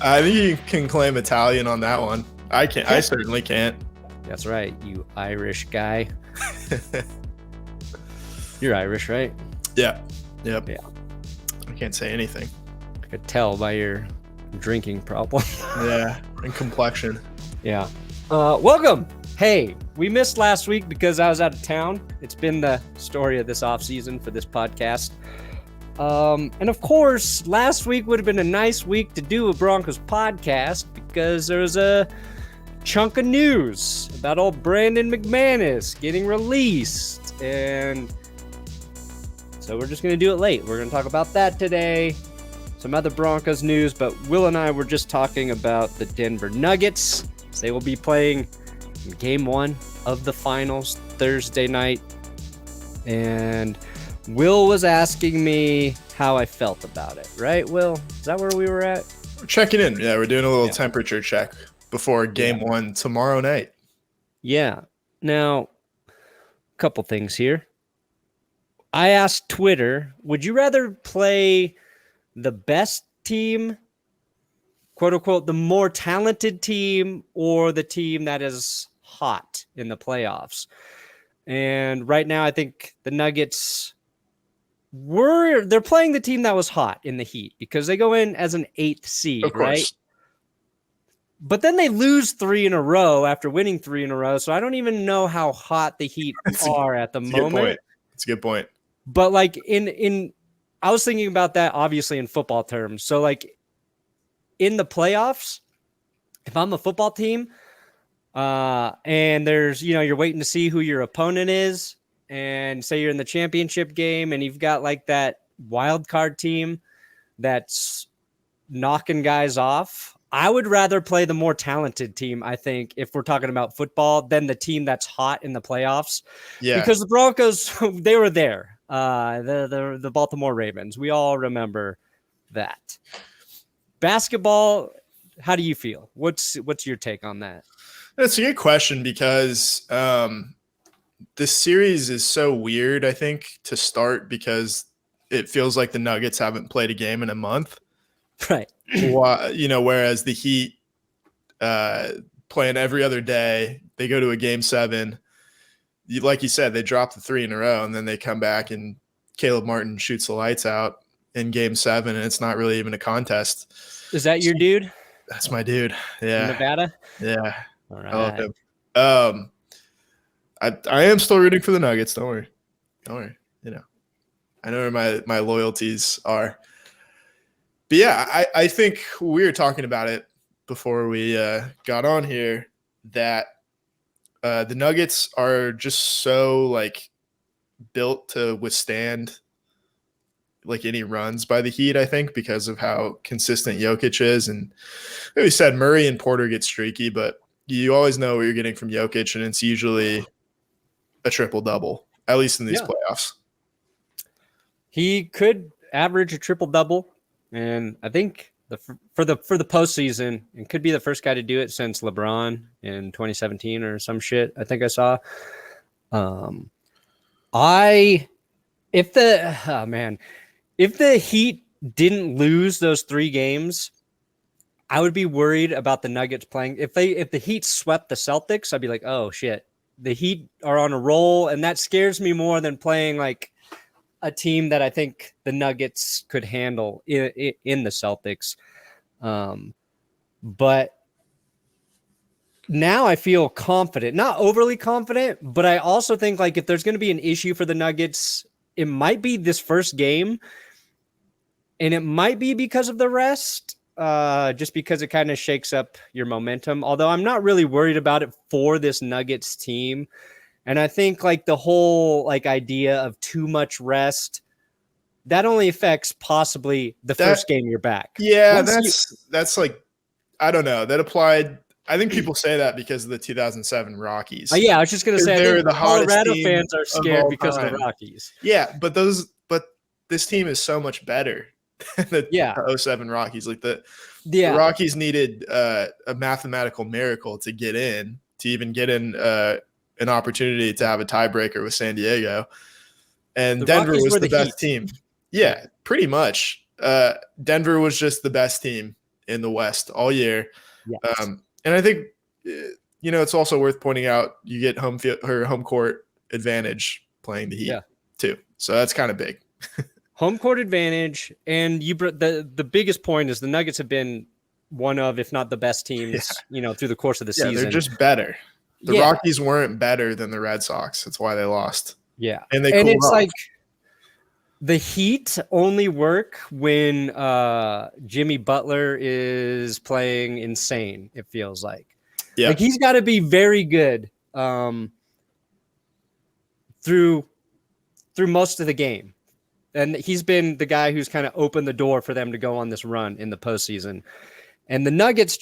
I think you can claim Italian on that one. I can't. I certainly can't. That's right, you Irish guy. You're Irish, right? Yeah. Yep. Yeah. I can't say anything. I could tell by your drinking problem. Yeah, and complexion. Yeah. Welcome. Hey, we missed last week because I was out of town. It's been the story of this offseason for this podcast. And of course, last week would have been a nice week to do a Broncos podcast because there was a chunk of news about old Brandon McManus getting released. And so we're just going to do it late. We're going to talk about that today. Some other Broncos news, but Will and I were just talking about the Denver Nuggets. They will be playing game one of the finals Thursday night. And Will was asking me how I felt about it, right, Will? Is that where we were at? We're checking in. Yeah, we're doing a little temperature check before game one tomorrow night. Yeah. Now, a couple things here. I asked Twitter, would you rather play the best team, quote unquote, the more talented team, or the team that is hot in the playoffs? And right now, I think the Nuggets they're playing the team that was hot in the Heat because they go in as an 8th seed, right? But then they lose 3 in a row after winning 3 in a row. So I don't even know how hot the Heat are at the moment. It's a good point. But like I was thinking about that obviously in football terms. So like in the playoffs, if I'm a football team, and there's, you're waiting to see who your opponent is, and say you're in the championship game and you've got like that wild card team that's knocking guys off, I would rather play the more talented team, I think, if we're talking about football, than the team that's hot in the playoffs. Yeah. Because the Broncos, they were there. The Baltimore Ravens. We all remember that. Basketball, how do you feel? What's your take on that? That's a good question because this series is so weird, I think, to start because it feels like the Nuggets haven't played a game in a month. Right. Whereas the Heat playing every other day, they go to a game 7. Like you said, they drop the 3 in a row, and then they come back and Caleb Martin shoots the lights out in game 7, and it's not really even a contest. Is that your dude? That's my dude. Yeah. In Nevada? Yeah. All right. I love him. I am still rooting for the Nuggets. Don't worry. I know where my loyalties are. But yeah, I think we were talking about it before we got on here that the Nuggets are just so like built to withstand like any runs by the Heat, I think, because of how consistent Jokic is. And like we said, Murray and Porter get streaky, but you always know what you're getting from Jokic, and it's usually a triple-double, at least in these playoffs. He could average a triple-double, and I think for the postseason, it could be the first guy to do it since LeBron in 2017 or some shit, I think I saw. If the Heat didn't lose those 3 games, I would be worried about the Nuggets playing. If the Heat swept the Celtics, I'd be like, oh shit, the Heat are on a roll, and that scares me more than playing like a team that I think the Nuggets could handle in the Celtics. But now I feel confident, not overly confident, but I also think like if there's going to be an issue for the Nuggets, it might be this first game, and it might be because of the rest. Just because it kind of shakes up your momentum. Although I'm not really worried about it for this Nuggets team. And I think like the whole like idea of too much rest, that only affects possibly the first game you're back. Yeah, that's like, I don't know. That applied. I think people say that because of the 2007 Rockies. Yeah, I was just going to say they're the Colorado fans are scared because of the Rockies. Yeah, but this team is so much better. The 07 Rockies, like the Rockies needed a mathematical miracle to even get in an opportunity to have a tiebreaker with San Diego, and Denver was the best team. Yeah, pretty much. Denver was just the best team in the West all year. Yes. And I think, it's also worth pointing out you get home field or home court advantage playing the Heat too. So that's kind of big. Home court advantage. And the biggest point is the Nuggets have been one of, if not the best teams, through the course of the season. They're just better. The Rockies weren't better than the Red Sox. That's why they lost. Yeah. And it's off. Like the Heat only work when Jimmy Butler is playing insane, it feels like. Yeah. Like he's got to be very good through most of the game. And he's been the guy who's kind of opened the door for them to go on this run in the postseason. And the Nuggets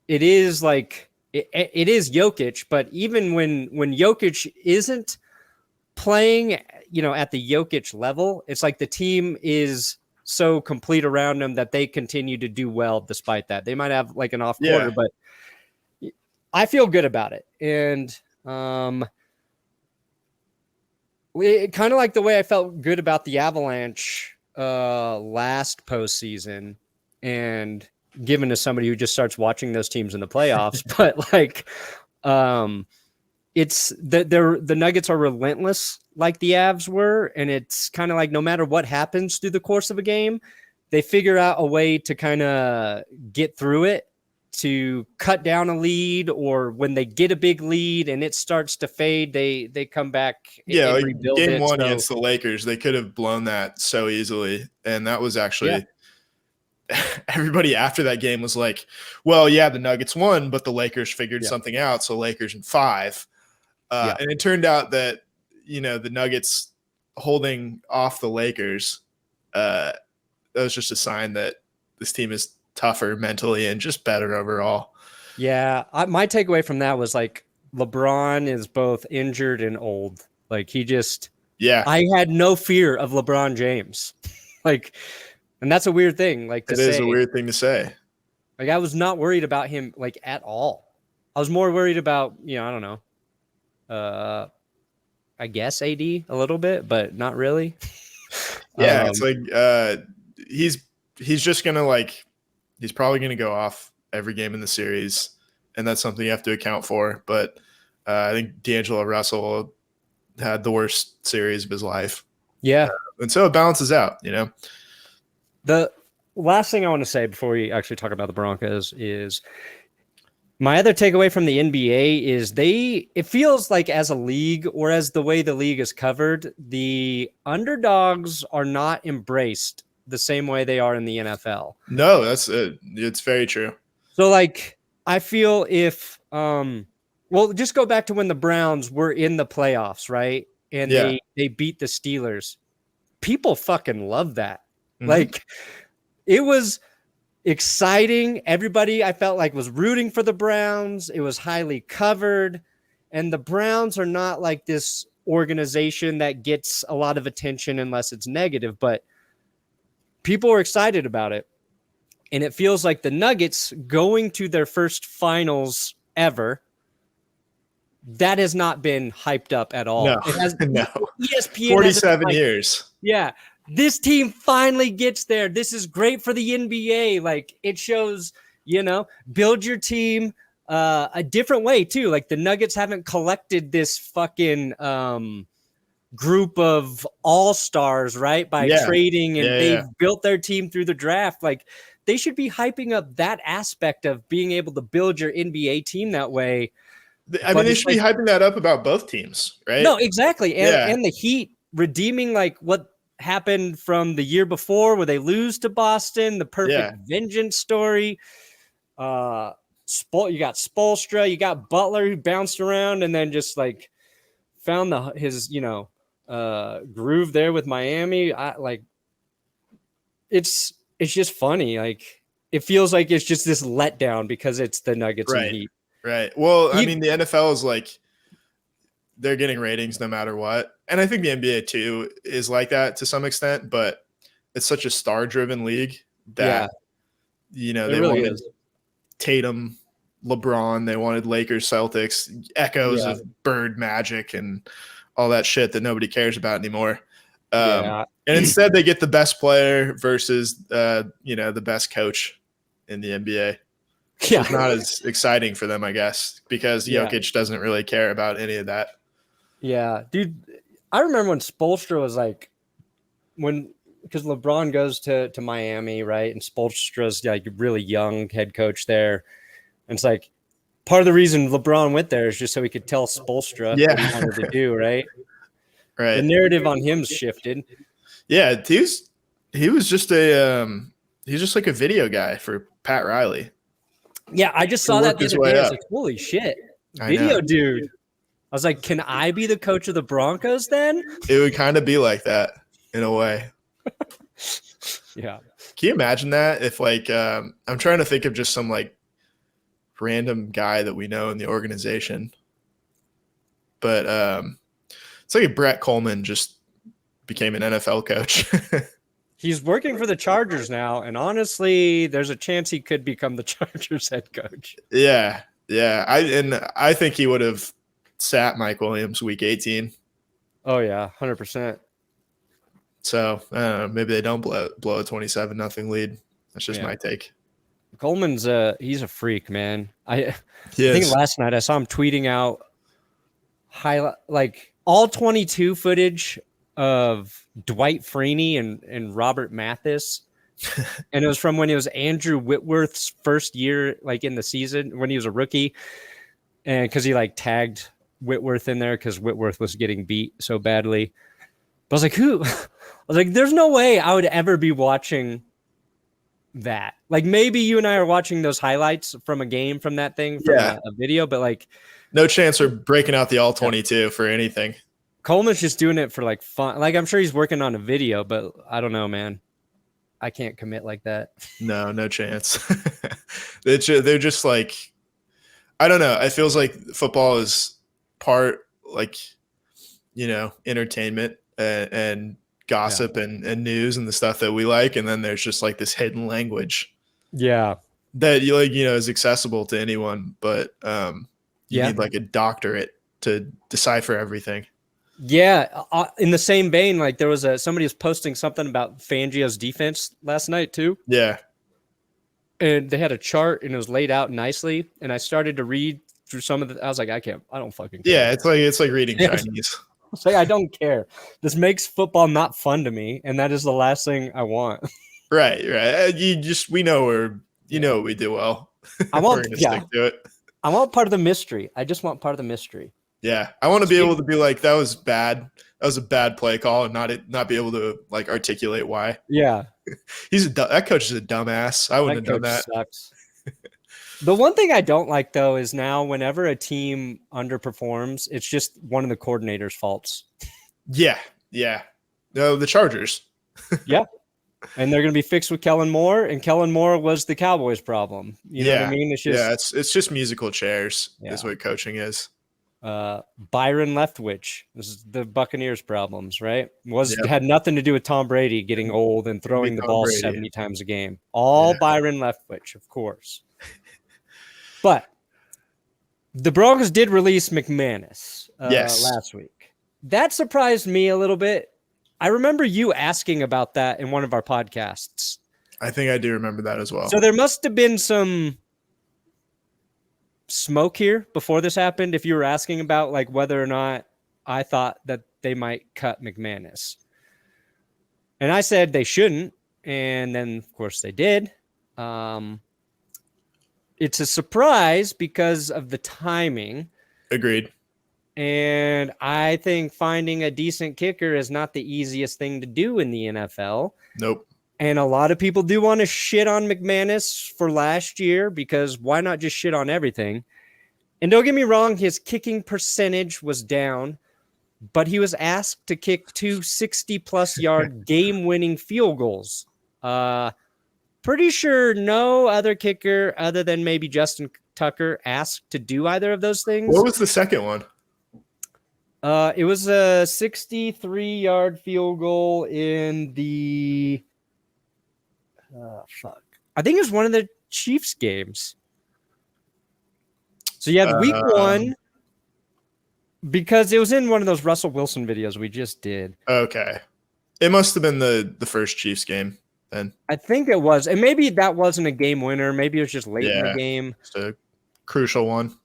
it is like it is Jokic, but even when Jokic isn't playing, at the Jokic level, it's like the team is so complete around them that they continue to do well despite that. They might have like an off quarter, but I feel good about it. And kind of like the way I felt good about the Avalanche last postseason, and given to somebody who just starts watching those teams in the playoffs, but like it's the Nuggets are relentless like the Avs were, and it's kind of like no matter what happens through the course of a game, they figure out a way to kind of get through it, to cut down a lead, or when they get a big lead and it starts to fade, they come back. Yeah, like game one against the Lakers, they could have blown that so easily, and that was actually everybody after that game was like, well, yeah, the Nuggets won, but the Lakers figured something out, so Lakers in 5. And it turned out that the Nuggets holding off the Lakers, that was just a sign that this team is tougher mentally and just better overall. Yeah, my takeaway from that was like LeBron is both injured and old. Like he just I had no fear of LeBron James. Like, and that's a weird thing. Like it is a weird thing to say. Like I was not worried about him like at all. I was more worried about, I don't know. I guess AD a little bit, but not really. It's like he's just gonna he's probably gonna go off every game in the series, and that's something you have to account for. But I think D'Angelo Russell had the worst series of his life. Yeah, and so it balances out. The last thing I want to say before we actually talk about the Broncos is my other takeaway from the NBA is it feels like as a league, or as the way the league is covered, the underdogs are not embraced the same way they are in the NFL. No, that's it. It's very true. So like, I feel if, just go back to when the Browns were in the playoffs, right? And they beat the Steelers. People fucking love that. Mm-hmm. Like it was exciting. Everybody I felt like was rooting for the Browns. It was highly covered, and the Browns are not like this organization that gets a lot of attention unless it's negative, but people are excited about it. And it feels like the Nuggets going to their first finals ever, that has not been hyped up at all. No, it has, no. ESPN 47 years. Yeah. This team finally gets there. This is great for the NBA. Like it shows, build your team a different way too. Like the Nuggets haven't collected this fucking group of all-stars, right? By trading, and they've built their team through the draft. Like they should be hyping up that aspect of being able to build your NBA team that way. I mean, they should be hyping that up about both teams, right? No, exactly. And the Heat redeeming like what happened from the year before where they lose to Boston, the perfect vengeance story. You got Spoelstra, you got Butler who bounced around and then just like found his groove there with Miami. It's just funny. Like it feels like it's just this letdown because it's the Nuggets and Heat. Right. Well, I mean, the NFL is like they're getting ratings no matter what. And I think the NBA too is like that to some extent, but it's such a star-driven league that, they really wanted Tatum, LeBron, they wanted Lakers, Celtics, echoes of Bird Magic and all that shit that nobody cares about anymore. And instead they get the best player versus, the best coach in the NBA. Yeah. It's not as exciting for them, I guess, because Jokic doesn't really care about any of that. Yeah, dude. I remember when Spoelstra was like, because LeBron goes to Miami, right? And Spoelstra's like really young head coach there. And it's like part of the reason LeBron went there is just so he could tell Spoelstra what he wanted to do, right? Right. The narrative on him shifted. Yeah, he was just he's just like a video guy for Pat Riley. Yeah, I just saw that the other day. I was like, holy shit. Video dude. I was like, can I be the coach of the Broncos then? It would kind of be like that in a way. Yeah. Can you imagine that if like I'm trying to think of just some like random guy that we know in the organization. But it's like if Brett Coleman just became an NFL coach. He's working for the Chargers now, and honestly, there's a chance he could become the Chargers head coach. Yeah. I think he would have sat Mike Williams week 18. Oh yeah, 100%. So maybe they don't blow a 27-0 lead. That's just my take. Coleman's he's a freak, man. I think last night I saw him tweeting out like all 22 footage of Dwight Freeney and Robert Mathis. And it was from when it was Andrew Whitworth's first year, like in the season when he was a rookie. And because he like tagged Whitworth in there because Whitworth was getting beat so badly. But I was like, who? I was like, there's no way I would ever be watching that. Like maybe you and I are watching those highlights from a game from that thing from a video, but like no chance of breaking out the all 22 for anything. Coleman's just doing it for like fun. Like I'm sure he's working on a video, but I don't know, man. I can't commit like that. No chance. They're just like, I don't know. It feels like football is part like, entertainment and gossip and news and the stuff that we like. And then there's just like this hidden language. Yeah. That is accessible to anyone, but you need like a doctorate to decipher everything. Yeah, in the same vein, like there was somebody was posting something about Fangio's defense last night too. Yeah, and they had a chart and it was laid out nicely. And I started to read through some of the. I was like, I don't fucking care. Yeah, it's like reading Chinese. It's like I don't care. This makes football not fun to me, and that is the last thing I want. Right. We know what we do well. I want stick to it. I want part of the mystery. I just want part of the mystery. Yeah, I want to be able to be like, that was bad. That was a bad play call, and not be able to like articulate why. Yeah, that coach is a dumbass. I wouldn't have done that. Sucks. The one thing I don't like though is now whenever a team underperforms, it's just one of the coordinator's faults. Yeah. No, the Chargers. Yeah, and they're going to be fixed with Kellen Moore, and Kellen Moore was the Cowboys' problem. You know what I mean? It's just it's just musical chairs. Is what coaching is. Byron Leftwich. This is the Buccaneers' problems, right? Had nothing to do with Tom Brady getting old and throwing the ball 70 times a game. Byron Leftwich, of course. But the Broncos did release McManus last week. That surprised me a little bit. I remember you asking about that in one of our podcasts. I think I do remember that as well. So there must have been some smoke here before this happened if you were asking about like whether or not I thought that they might cut McManus. And I said they shouldn't, and then of course they did. It's a surprise because of the timing. Agreed. And I think finding a decent kicker is not the easiest thing to do in the NFL. Nope. And a lot of people do want to shit on McManus for last year because why not just shit on everything? And don't get me wrong, his kicking percentage was down, but he was asked to kick 2 60-plus yard game-winning field goals. Pretty sure no other kicker other than maybe Justin Tucker asked to do either of those things. What was the second one? It was a 63-yard field goal in the I think it was one of the Chiefs games. So you had week one because it was in one of those Russell Wilson videos we just did. Okay. It must have been the first Chiefs game. then. I think it was. And maybe that wasn't a game winner. Maybe it was just late in the Yeah, game. it's a crucial one.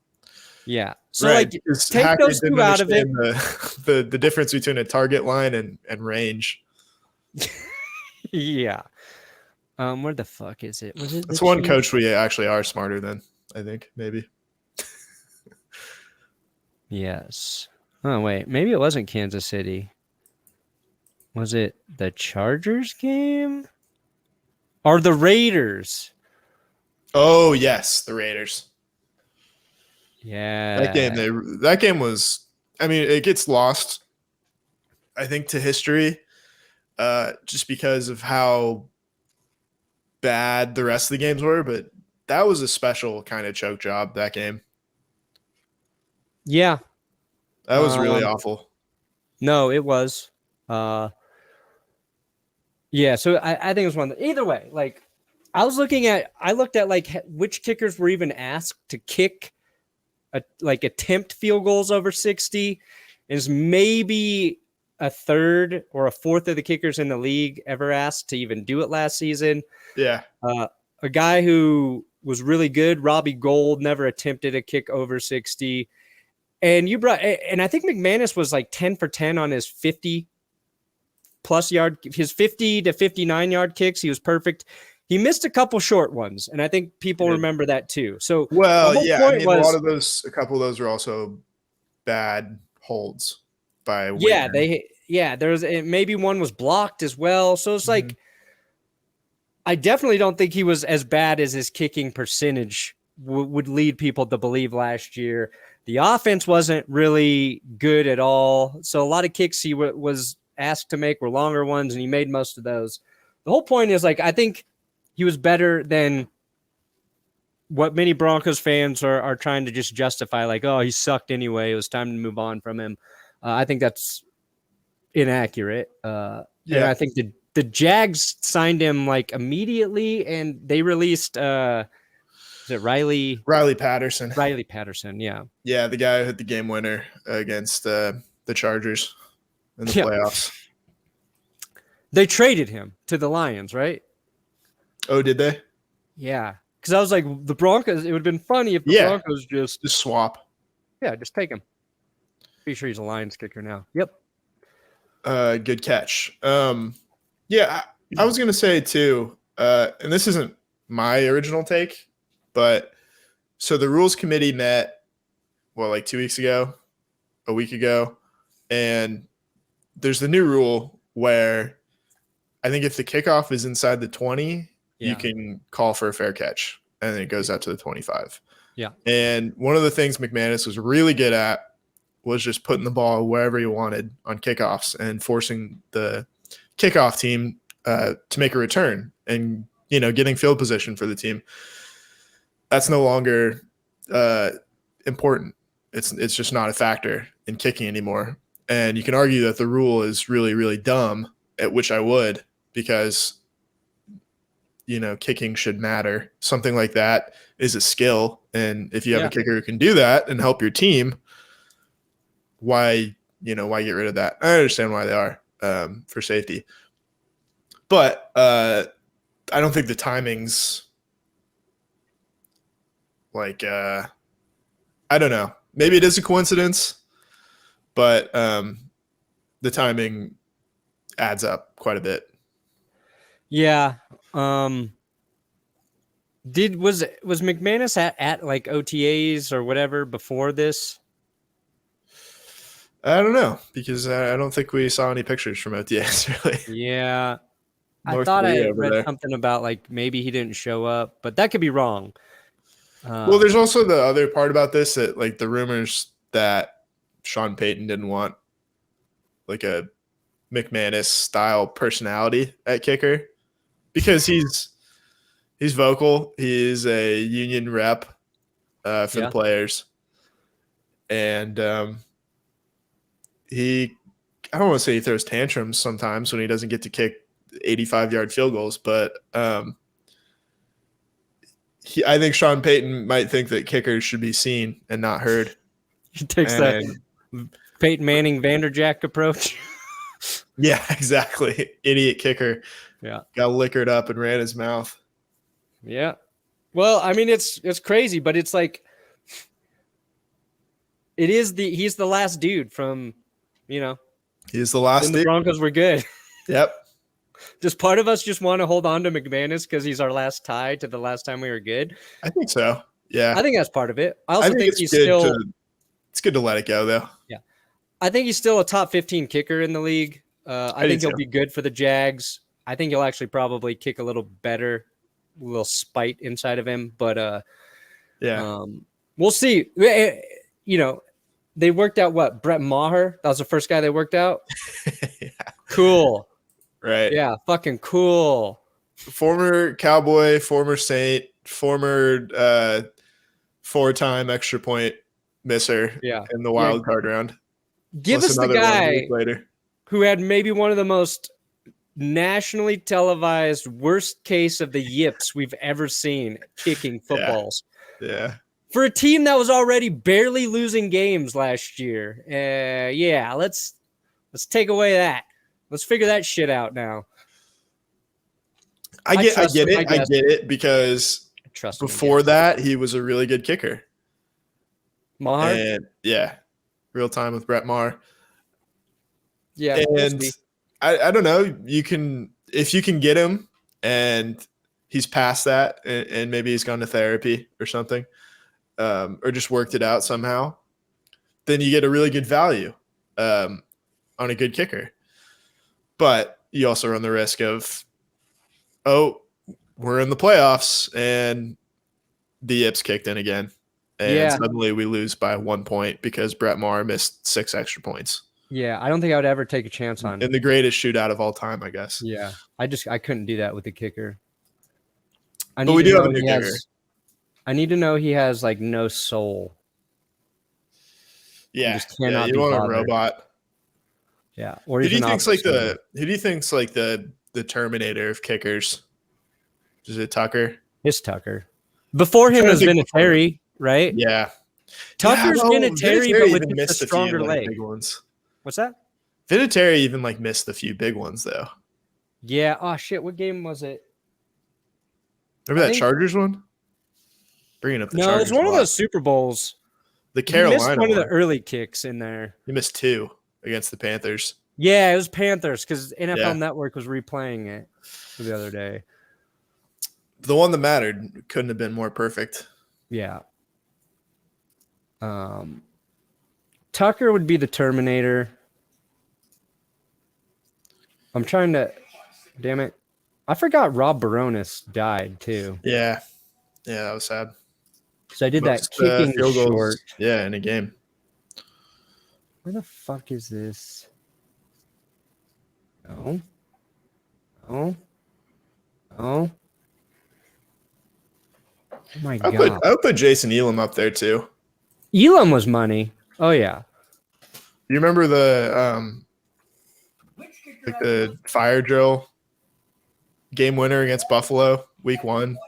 Yeah. So Right. like Because take Hackett those didn't two out of it. understand the difference between a target line and range. Yeah. Where the fuck is it? Was it That's the one Chiefs? coach we actually are smarter than, I think, maybe. Yes. Oh wait, maybe it wasn't Kansas City. Was it the Chargers game? Or the Raiders? Oh, yes, the Raiders. Yeah. That game was, I mean, it gets lost, I think, to history, just because of how bad the rest of the games were, but that was a special kind of choke job, that game. Yeah. That was really awful. No, it was. Yeah, so I think it was one. Either way, like I looked at like which kickers were even asked to kick, attempt field goals over 60. Is maybe a third or a fourth of the kickers in the league ever asked to even do it last season. Yeah. A guy who was really good, Robbie Gould, never attempted a kick over 60. And I think McManus was like 10 for 10 on his 50 plus yard, his 50 to 59 yard kicks. He was perfect. He missed a couple short ones, and I think people remember that too. So, well, yeah, I mean, a couple of those were also bad holds by Whitner. There's maybe one was blocked as well. So it's like, I definitely don't think he was as bad as his kicking percentage would lead people to believe last year. The offense wasn't really good at all. So a lot of kicks he was asked to make were longer ones, and he made most of those. The whole point is, like, I think he was better than what many Broncos fans are trying to just justify, like, oh, he sucked anyway. It was time to move on from him. I think that's inaccurate. And I think the Jags signed him like immediately, and they released is it Riley Patterson? Riley Patterson, yeah. Yeah, the guy who hit the game winner against the Chargers in the playoffs. They traded him to the Lions, right? Oh, did they? Yeah. Because I was like, the Broncos, it would have been funny if the Broncos just swap. Yeah, just take him. Pretty sure he's a Lions kicker now. Yep. Good catch. Yeah, I was going to say too, and this isn't my original take, but so the rules committee met, like 2 weeks ago, a week ago, and there's the new rule where I think if the kickoff is inside the 20, you can call for a fair catch, and then it goes out to the 25. Yeah. And one of the things McManus was really good at was just putting the ball wherever he wanted on kickoffs and forcing the kickoff team to make a return and, getting field position for the team. That's no longer important. It's just not a factor in kicking anymore. And you can argue that the rule is really, really dumb, at which I would, because, kicking should matter. Something like that is a skill. And if you have a kicker who can do that and help your team, why get rid of that? I understand why they are for safety. But I don't think the timing's like, I don't know. Maybe it is a coincidence, but the timing adds up quite a bit. Yeah. Was McManus at like OTAs or whatever before this? I don't know, because I don't think we saw any pictures from OTAs really. Yeah. I thought I read something about like maybe he didn't show up, but that could be wrong. Well, there's also the other part about this, that like the rumors that Sean Payton didn't want like a McManus style personality at kicker, because he's vocal. He is a union rep for the players. And I don't want to say he throws tantrums sometimes when he doesn't get to kick 85-yard field goals, but I think Sean Payton might think that kickers should be seen and not heard. He takes that Peyton Manning Vanderjack approach. Yeah, exactly. Idiot kicker. Yeah. got liquored up and ran his mouth. Yeah. Well, I mean, it's crazy, but it's like he's the last dude from, He's the last when the dude. Broncos were good. Yep. Does part of us just want to hold on to McManus because he's our last tie to the last time we were good? I think so. Yeah. I think that's part of it. I also think he's good still. It's good to let it go, though. Yeah. I think he's still a top 15 kicker in the league. I think he'll be good for the Jags. I think he'll actually probably kick a little better, a little spite inside of him. But we'll see. They worked out what? Brett Maher? That was the first guy they worked out? Yeah. Cool. Right. Yeah, fucking cool. Former Cowboy, former Saint, former 4-time extra point misser in the wild card round. Give us the guy who had maybe one of the most nationally televised worst case of the yips we've ever seen kicking footballs. Yeah. For a team that was already barely losing games last year. Let's take away that. Let's figure that shit out now. I get it because before that he was a really good kicker. Maher? And real time with Brett Maher. Yeah. And I don't know, if you can get him and he's past that and maybe he's gone to therapy or something, or just worked it out somehow, then you get a really good value on a good kicker. But you also run the risk of, we're in the playoffs and the yips kicked in again. And suddenly we lose by 1 point because Brett Maher missed 6 extra points. Yeah, I don't think I would ever take a chance on. In the greatest shootout of all time, I guess. Yeah, I couldn't do that with the kicker. But we do have a new kicker. I need to know he has like no soul. Yeah, you want a robot. Yeah, or who do you think's like the Terminator of kickers? Is it Tucker? It's Tucker. Before him was Vinatieri, right? Yeah. Tucker's Vinatieri, but with a stronger leg. Big ones. What's that? Vinatieri even missed a few big ones though. Yeah. Oh shit! What game was it? Remember that Chargers one? Bringing up the Chargers. No, it's one of those Super Bowls. The Carolina missed one of the early kicks in there. He missed 2 against the Panthers. Yeah, it was Panthers because NFL Network was replaying it the other day. The one that mattered couldn't have been more perfect. Yeah. Tucker would be the Terminator. I'm trying to. Damn it! I forgot Rob Baronis died too. Yeah, that was sad. So I did that kicking field goals, short. Yeah, in a game. Where the fuck is this? Oh. Oh my God. I would put Jason Elam up there too. Elam was money. Oh yeah. You remember the fire drill game winner against Buffalo, week 1,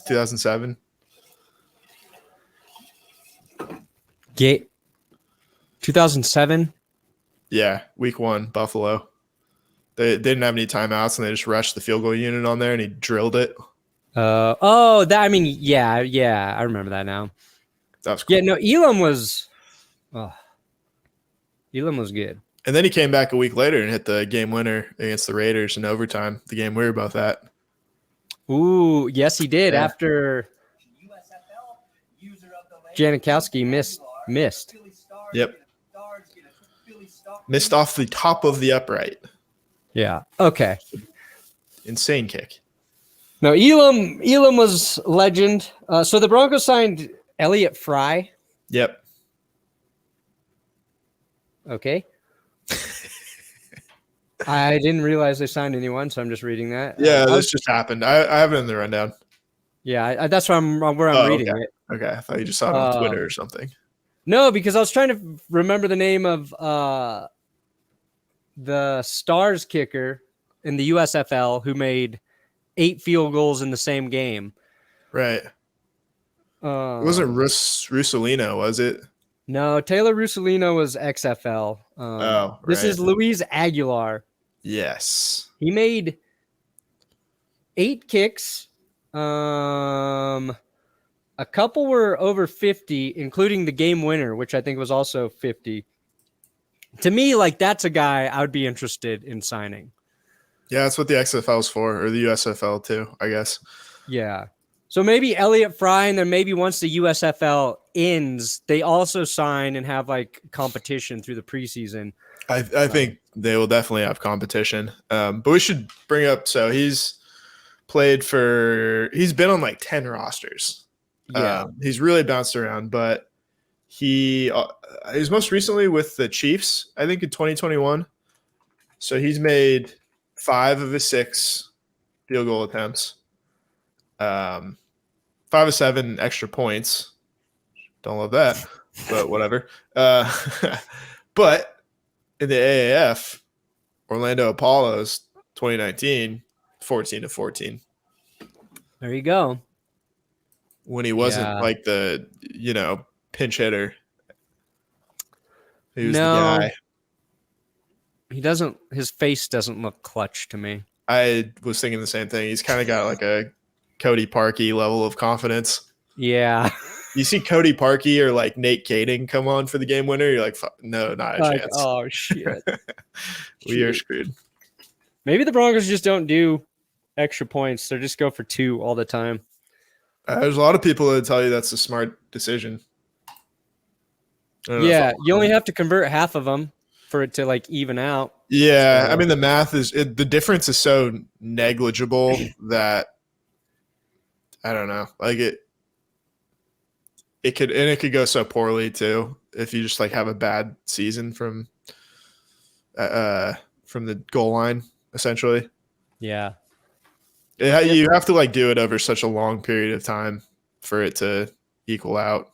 2007? 2007? Yeah, week 1, Buffalo. They didn't have any timeouts and they just rushed the field goal unit on there and he drilled it. I remember that now. That was cool. Yeah, no, Elam was good. And then he came back a week later and hit the game winner against the Raiders in overtime, the game we were both at. Ooh, yes, he did. Yeah. After Janikowski missed. Yep. Missed off the top of the upright. Yeah. Okay. Insane kick. No, Elam was legend. So the Broncos signed Elliott Fry. Yep. Okay. I didn't realize they signed anyone, so I'm just reading that. Yeah, this just happened. I have it in the rundown. Yeah, that's where I'm reading it. Okay, I thought you just saw it on Twitter or something. No, because I was trying to remember the name of the Stars kicker in the USFL who made 8 field goals in the same game. Right. It wasn't Russolino, was it? No, Taylor Russolino was XFL. Right. This is Luis Aguilar. Yes. He made 8 kicks. A couple were over 50, including the game winner, which I think was also 50. To me, like, that's a guy I would be interested in signing. Yeah, that's what the XFL's for, or the USFL too, I guess. Yeah. So maybe Elliott Fry, and then maybe once the USFL ends, they also sign and have like competition through the preseason. I think they will definitely have competition. But we should bring up, so he's been on like 10 rosters. Yeah. He's really bounced around, but he was most recently with the Chiefs, I think in 2021. So he's made 5 of his 6 field goal attempts. 5 of 7 extra points. Don't love that, but whatever. But in the AAF, Orlando Apollos 2019, 14-14. There you go. When he wasn't like the, pinch hitter. He was the guy. He doesn't, his face doesn't look clutch to me. I was thinking the same thing. He's kind of got like a Cody Parkey level of confidence. Yeah. You see Cody Parkey or like Nate Kading come on for the game winner, you're like, no, not a chance. Oh, shit. We are screwed. Maybe the Broncos just don't do extra points. They just go for 2 all the time. There's a lot of people that tell you that's a smart decision. Yeah, you only have to convert half of them for it to like even out. Yeah, so, I mean the math the difference is so negligible that I don't know. Like it could go so poorly too if you just like have a bad season from the goal line essentially. Yeah. You have to like do it over such a long period of time for it to equal out,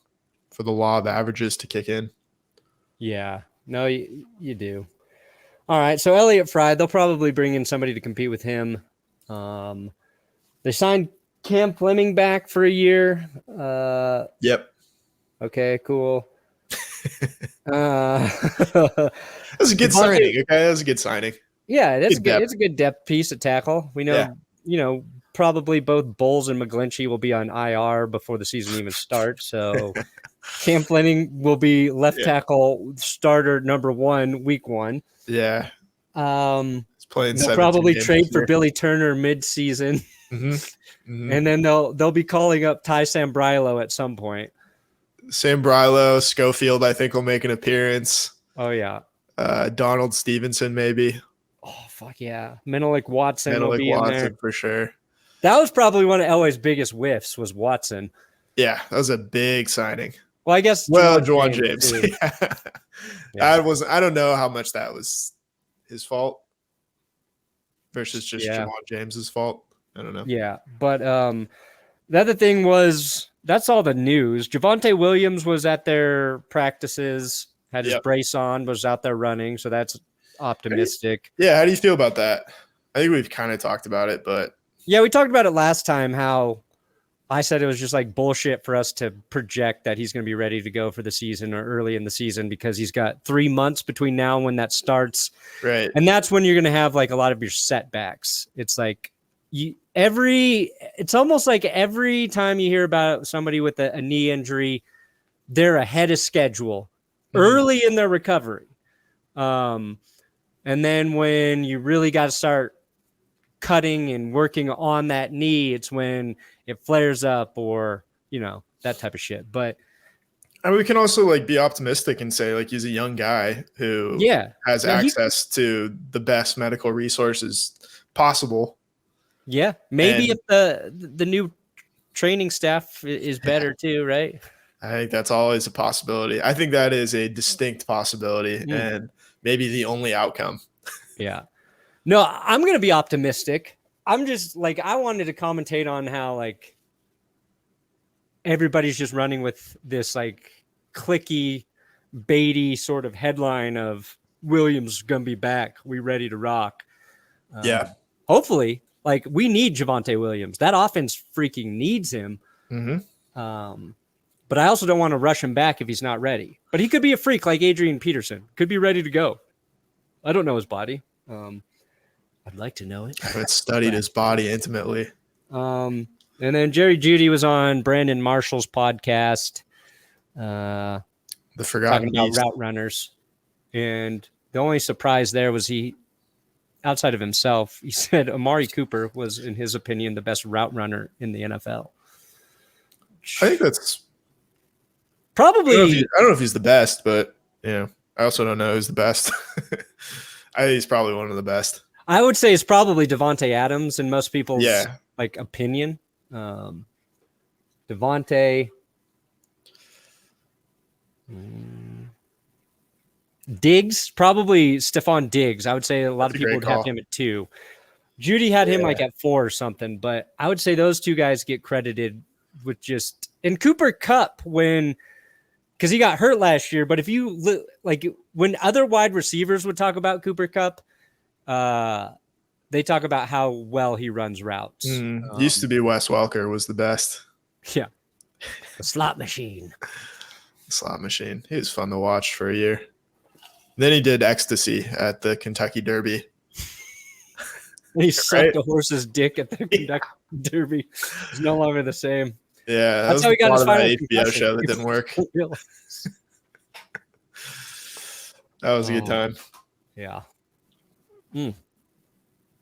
for the law of averages to kick in. Yeah, no, you do. All right, so Elliott Fry, they'll probably bring in somebody to compete with him. They signed Cam Fleming back for a year. Yep. Okay, cool. That's a good signing. Okay, that was a good signing. Yeah, that's good. It's a good depth piece at tackle. We know, probably both Bowles and McGlinchey will be on IR before the season even starts. So Cam Fleming will be left tackle starter number 1, week 1. Yeah. He's playing. They'll probably trade for Billy Turner mid-season. Mm-hmm. Mm-hmm. And then they'll be calling up Ty Sambrailo at some point. Sambrailo, Schofield, I think will make an appearance. Oh yeah. Donald Stevenson maybe. Oh fuck yeah. Menelik Watson will be in there for sure. That was probably one of Elway's biggest whiffs was Watson. Yeah, that was a big signing. Well, I guess Juwan James. Yeah. I don't know how much that was his fault versus just Juwan James's fault. I don't know. Yeah, but the other thing was that's all the news. Javonte Williams was at their practices, had his brace on, was out there running, so that's optimistic. Yeah, how do you feel about that? I think we've kind of talked about it, but yeah, we talked about it last time, how I said it was just like bullshit for us to project that he's going to be ready to go for the season or early in the season because he's got 3 months between now and when that starts. Right. And that's when you're going to have like a lot of your setbacks. It's like it's almost like every time you hear about somebody with a knee injury, they're ahead of schedule early in their recovery. And then when you really got to start cutting and working on that knee, it's when it flares up or, that type of shit. But and we can also like be optimistic and say like he's a young guy who has access to the best medical resources possible. Yeah. Maybe if the new training staff is better too, right? I think that's always a possibility. I think that is a distinct possibility and maybe the only outcome. Yeah. No, I'm going to be optimistic. I'm just like, I wanted to commentate on how like everybody's just running with this like clicky, baity sort of headline of Williams going to be back. We ready to rock. Hopefully, like we need Javonte Williams. That offense freaking needs him. Mm-hmm. But I also don't want to rush him back if he's not ready. But he could be a freak like Adrian Peterson. Could be ready to go. I don't know his body. I'd like to know it. I haven't studied his body intimately. And then Jerry Jeudy was on Brandon Marshall's podcast. The Forgotten talking about Beast. route runners. And the only surprise there was outside of himself, he said Amari Cooper was, in his opinion, the best route runner in the NFL. I think that's probably. I don't know if he's the best, but I also don't know who's the best. I think he's probably one of the best. I would say it's probably Devontae Adams in most people's opinion. Devontae. Diggs, probably Stephon Diggs. I would say a lot of people would have him at 2. Jeudy had him like at 4 or something, but I would say those two guys get credited with and Cooper Kupp because he got hurt last year. But if you when other wide receivers would talk about Cooper Kupp, they talk about how well he runs routes. Used to be Wes Welker was the best. Yeah, the slot machine. Slot machine. He was fun to watch for a year. Then he did ecstasy at the Kentucky Derby. And he sucked a horse's dick at the Kentucky Derby. It's no longer the same. Yeah, that's how he got his final HBO show that didn't work. That was a good time. Yeah.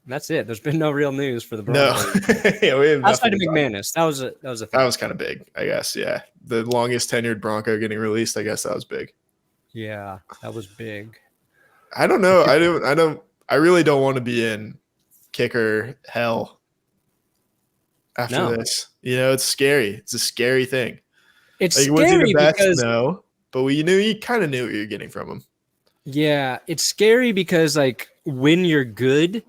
That's it. There's been no real news for the Broncos. No. We have outside of McManus. That was a thing. That was kind of big, I guess. Yeah. The longest tenured Bronco getting released, I guess that was big. Yeah, that was big. I don't know. I really don't want to be in kicker hell after this. It's scary. It's a scary thing. It's scary was he the best? Because no, but you kind of knew what you're getting from him. Yeah, it's scary because when you're good,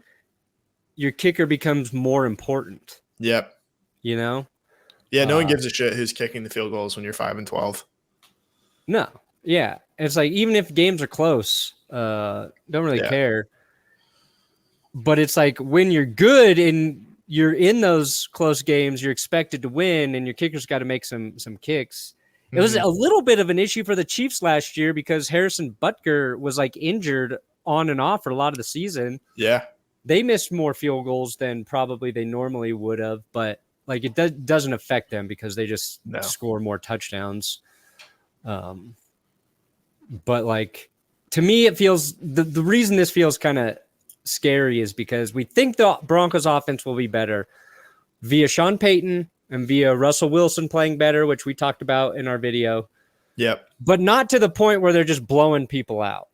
your kicker becomes more important. Yep. Yeah, no one gives a shit who's kicking the field goals when you're 5-12. No. Yeah. It's even if games are close, don't really care. But it's when you're good and you're in those close games, you're expected to win, and your kicker's got to make some kicks. It was a little bit of an issue for the Chiefs last year because Harrison Butker was injured on and off for a lot of the season. Yeah. They missed more field goals than probably they normally would have, but it doesn't affect them because they just score more touchdowns. But to me, it feels the reason this feels kind of scary is because we think the Broncos offense will be better via Sean Payton and via Russell Wilson playing better, which we talked about in our video. Yep. But not to the point where they're just blowing people out.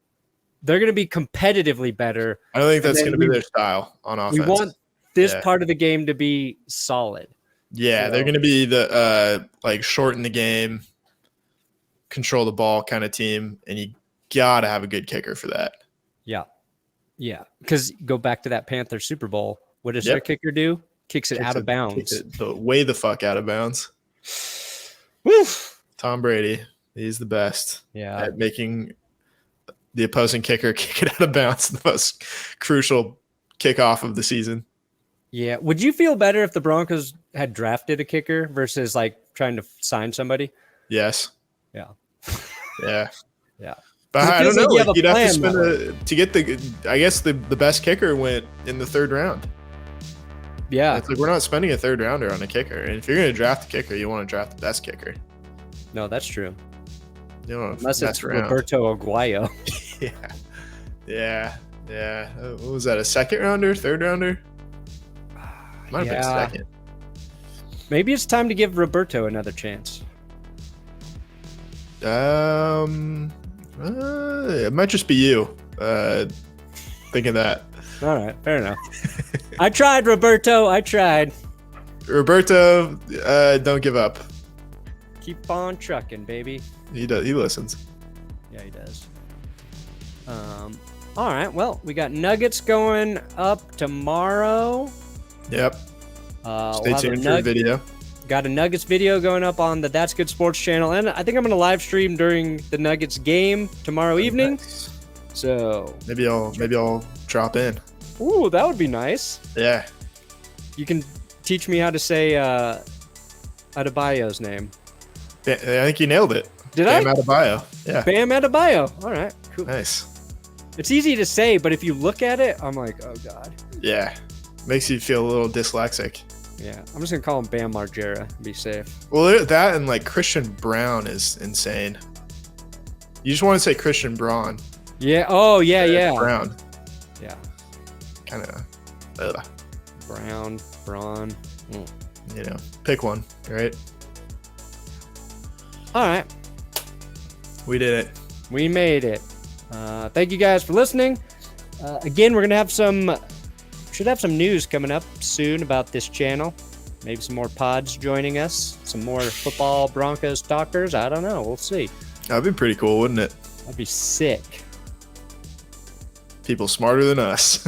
They're going to be competitively better. I don't think that's going to be their style on offense. We want this part of the game to be solid. Yeah, they're going to be the shorten the game, control the ball kind of team, and you got to have a good kicker for that. Yeah. Yeah, because go back to that Panthers Super Bowl. What does their kicker do? Kicks it out of bounds. Way the fuck out of bounds. Woo! Tom Brady, he's the best at making the opposing kicker kick it out of bounds. The most crucial kickoff of the season. Yeah. Would you feel better if the Broncos had drafted a kicker versus trying to sign somebody? Yes. Yeah. Yeah. Yeah. But I don't know. You'd have to spend to get I guess the best kicker went in the 3rd round. Yeah. It's we're not spending a 3rd rounder on a kicker. And if you're going to draft a kicker, you want to draft the best kicker. No, that's true. You don't Unless it's Roberto Aguayo. Yeah. What was that? A 2nd rounder? 3rd rounder? Might have been 2nd. Maybe it's time to give Roberto another chance. It might just be you thinking that. All right, fair enough. I tried, Roberto. Roberto, don't give up. Keep on trucking, baby. He does. He listens. Yeah, he does. All right. Well, we got Nuggets going up tomorrow. Yep. Stay tuned for the video. Got a Nuggets video going up on the That's Good Sports channel, and I think I'm going to live stream during the Nuggets game tomorrow evening. Nice. So maybe I'll drop in. Ooh, that would be nice. Yeah. You can teach me how to say Adebayo's name. Yeah, I think you nailed it. Did I? Bam Adebayo. Yeah. Bam Adebayo. All right. Cool. Nice. It's easy to say, but if you look at it, I'm like, oh God. Yeah. Makes you feel a little dyslexic. Yeah. I'm just going to call him Bam Margera. Be safe. Well, that and like Christian Brown is insane. You just want to say Christian Braun. Yeah. Oh, yeah. Brown. Yeah. Kind of. Braun. You know, pick one, right? All right. We did it. We made it. Thank you guys for listening. Again, we're gonna have should have some news coming up soon about this channel. Maybe some more pods joining us. Some more football Broncos talkers. I don't know. We'll see. That'd be pretty cool, wouldn't it? That'd be sick. People smarter than us.